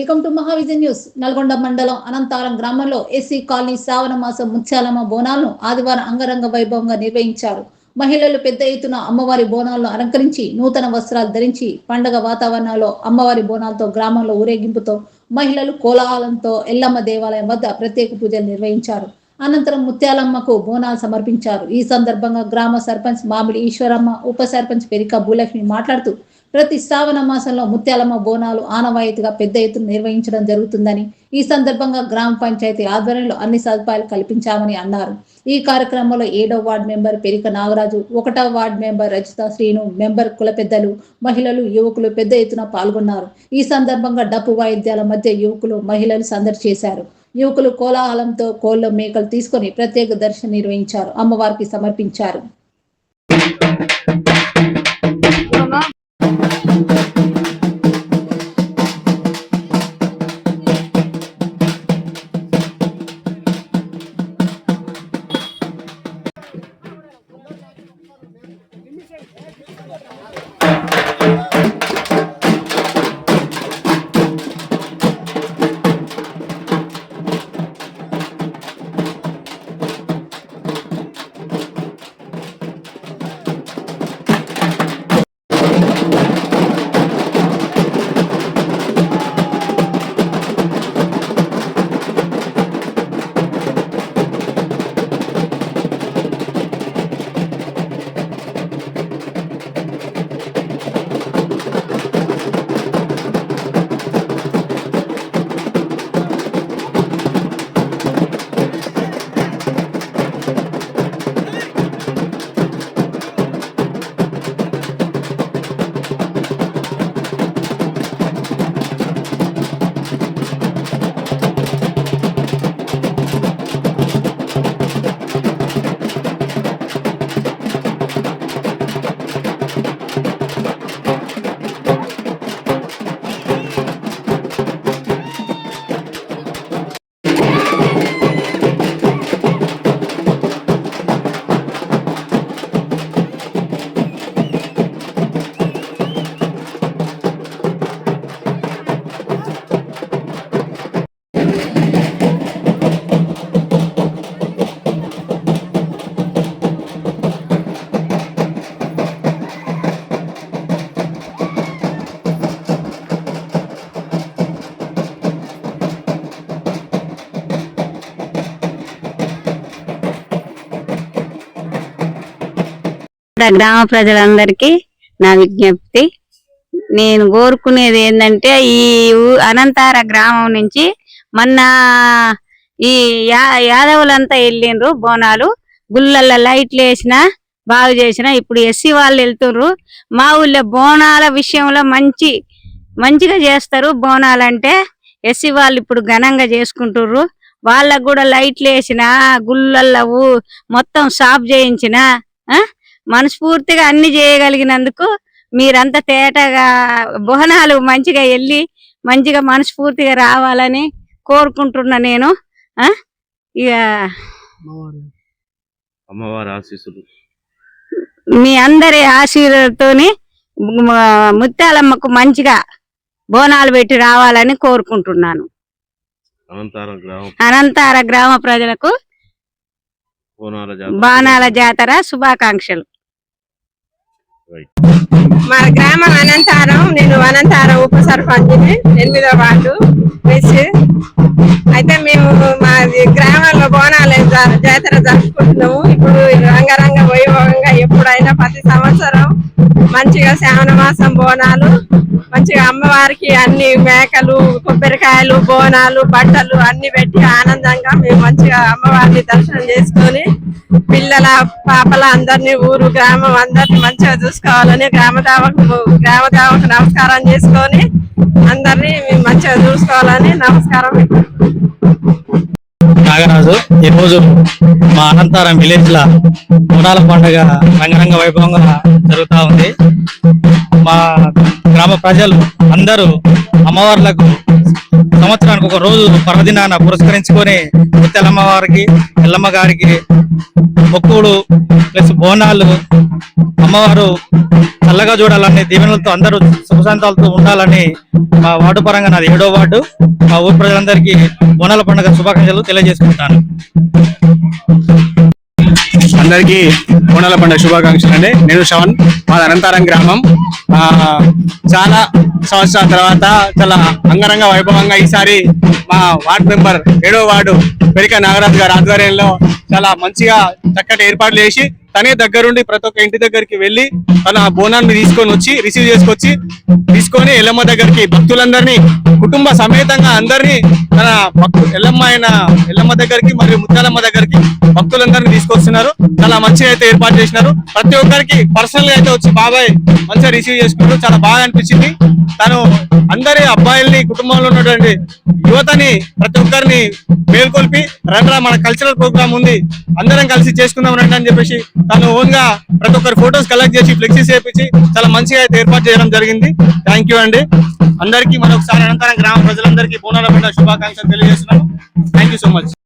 Welcome to Mahavision news. Nalgonda మండలం అనంతారం గ్రామంలో SC colony శ్రావణ మాసం ముత్యాలమ్మ బోనాలను ఆదివారం అంగరంగ వైభవంగా నిర్వహించారు. మహిళలు పెద్ద ఎత్తున అమ్మవారి బోనాలను అలంకరించి నూతన వస్త్రాలు ధరించి పండగ వాతావరణంలో అమ్మవారి బోనాలతో గ్రామంలో ఊరేగింపుతో మహిళలు కోలాహలంతో ఎల్లమ్మ దేవాలయం వద్ద ప్రత్యేక పూజలు నిర్వహించారు. అనంతరం ముత్యాలమ్మకు బోనాలు సమర్పించారు. ఈ సందర్భంగా గ్రామ సర్పంచ్ మామిడి ఈశ్వరమ్మ, ఉప సర్పంచ్ పెరిక భూలక్ష్మి మాట్లాడుతూ ప్రతి శ్రావణ మాసంలో ముత్యాలమ్మ బోనాలు ఆనవాయితీగా పెద్ద ఎత్తున నిర్వహించడం జరుగుతుందని, ఈ సందర్భంగా గ్రామ పంచాయతీ ఆధ్వర్యంలో అన్ని సదుపాయాలు కల్పించామని అన్నారు. ఈ కార్యక్రమంలో 7వ వార్డు మెంబర్ పెరిక నాగరాజు, 1వ ward member Rajitha Srinu, member కుల పెద్దలు, మహిళలు, యువకులు పెద్ద ఎత్తున పాల్గొన్నారు. ఈ సందర్భంగా డప్పు వాయిద్యాల మధ్య యువకులు, మహిళలు సందడి చేశారు. యువకులు కోలాహలంతో కోళ్ల మేకలు తీసుకొని ప్రత్యేక దర్శనం నిర్వహించారు, అమ్మవారికి సమర్పించారు. గ్రామ ప్రజలందరికీ నా విజ్ఞప్తి, నేను కోరుకునేది ఏంటంటే ఈ అనంతార గ్రామం నుంచి మొన్న ఈ యాదవులంతా వెళ్ళిండ్రు బోనాలు, గుళ్ళల్లో లైట్లు వేసినా బాగు చేసినా ఇప్పుడు ఎస్సీ వాళ్ళు వెళ్తుర్రు. మా ఊళ్ళో బోనాల విషయంలో మంచిగా చేస్తారు. బోనాలంటే ఎస్సీ వాళ్ళు ఇప్పుడు ఘనంగా చేసుకుంటుర్రు. వాళ్ళకు కూడా లైట్లు వేసినా గుళ్ళల్లో మొత్తం సాఫ్ చేయించినా మనస్ఫూర్తిగా అన్ని చేయగలిగినందుకు మీరంతా తేటగా బోనాలు మంచిగా వెళ్ళి మంచిగా మనస్ఫూర్తిగా రావాలని కోరుకుంటున్నా. నేను ఇక అమ్మవారి ఆశీస్సులు మీ అందరి ఆశీర్వాదంతోని ముత్యాలమ్మకు మంచిగా బోనాలు పెట్టి రావాలని కోరుకుంటున్నాను. అనంతార గ్రామ ప్రజలకు బోనాల జాతర శుభాకాంక్షలు. మా గ్రామం అనంతారం. నేను అనంతారం ఉప సర్పంచ్ని, 8వ వార్డు వేసి. అయితే మేము మా గ్రామంలో బోనాల జాతర జరుపుకుంటున్నాము. ఇప్పుడు రంగరంగ వైభవంగా ఎప్పుడైనా ప్రతి సంవత్సరం మంచిగా శ్రావణ మాసం బోనాలు మంచిగా అమ్మవారికి అన్ని మేకలు, కొబ్బరికాయలు, బోనాలు, బట్టలు అన్ని పెట్టి ఆనందంగా మేము మంచిగా అమ్మవారిని దర్శనం చేసుకొని పిల్లల పాపల అందరినీ ఊరు గ్రామం అందరినీ మంచిగా చూసుకోవాలని గ్రామ దేవతకు నమస్కారం చేసుకొని అందరినీ మేము మంచిగా చూసుకోవాలని నమస్కారం. నాగరాజు. ఈరోజు మా అనంతారం విలేజ్ లా బోనాల పండుగ రంగరంగ వైభవంగా జరుగుతూ ఉంది. మా గ్రామ ప్రజలు అందరూ అమ్మవార్లకు సంవత్సరానికి ఒక రోజు పర్వదినాన పురస్కరించుకొని ముత్యాలమ్మవారికి ఎల్లమ్మ గారికి మొక్కులు ప్లస్ బోనాలు అమ్మవారు చల్లగా చూడాలని దీవెనలతో అందరూ సుఖశాంతాలతో ఉండాలని మా వార్డు పరంగా నాది 7వ వార్డు మా ఊరు ప్రజలందరికీ బోనాల పండుగ శుభాకాంక్షలు తెలియజేసుకుంటాను. అందరికీ బోనాల పండుగ శుభాకాంక్షలు అండి. నేను శ్రవణ్, మాది అనంతారం గ్రామం. చాలా సంవత్సరాల తర్వాత చాలా అంగరంగ వైభవంగా ఈసారి మా వార్డు మెంబర్ 7వ వార్డు పెరిక నాగరాజు గారి ఆధ్వర్యంలో చాలా మంచిగా చక్కటి ఏర్పాట్లు చేసి తనే దగ్గరుండి ప్రతి ఒక్క ఇంటి దగ్గరికి వెళ్ళి తన బోనాన్ని తీసుకొని వచ్చి రిసీవ్ తీసుకొని ఎల్లమ్మ దగ్గరికి భక్తులందరినీ కుటుంబ సమేతంగా అందరినీ తన ఎల్లమ్మ దగ్గరికి మరియు ముత్యాలమ్మ దగ్గరికి భక్తులందరినీ తీసుకొస్తున్నారు. చాలా మంచిగా అయితే ఏర్పాటు చేసినారు. ప్రతి ఒక్కరికి పర్సనల్ గా అయితే వచ్చి బాబాయ్ మంచిగా రిసీవ్ చేసుకున్నారు. చాలా బాగా అనిపించింది. తను అందరి అబ్బాయిల్ని, కుటుంబంలో ఉన్నటువంటి యువతని ప్రతి ఒక్కరిని మేల్కొల్పి రండ్రా మన కల్చరల్ ప్రోగ్రామ్ ఉంది, అందరం కలిసి చేసుకుందాం రండి అని చెప్పేసి తను ఓన్ గా ప్రతి ఒక్కరి ఫొటోస్ కలెక్ట్ చేసి ఫ్లెక్సీస్ చేపించి చాలా మంచిగా అయితే ఏర్పాటు చేయడం జరిగింది. థ్యాంక్ యూ అండి. అందరికీ మరొకసారి అనంతరం గ్రామ ప్రజలందరికీ బోనాల పండుగ శుభాకాంక్షలు తెలియజేస్తున్నాను. Thank you so much.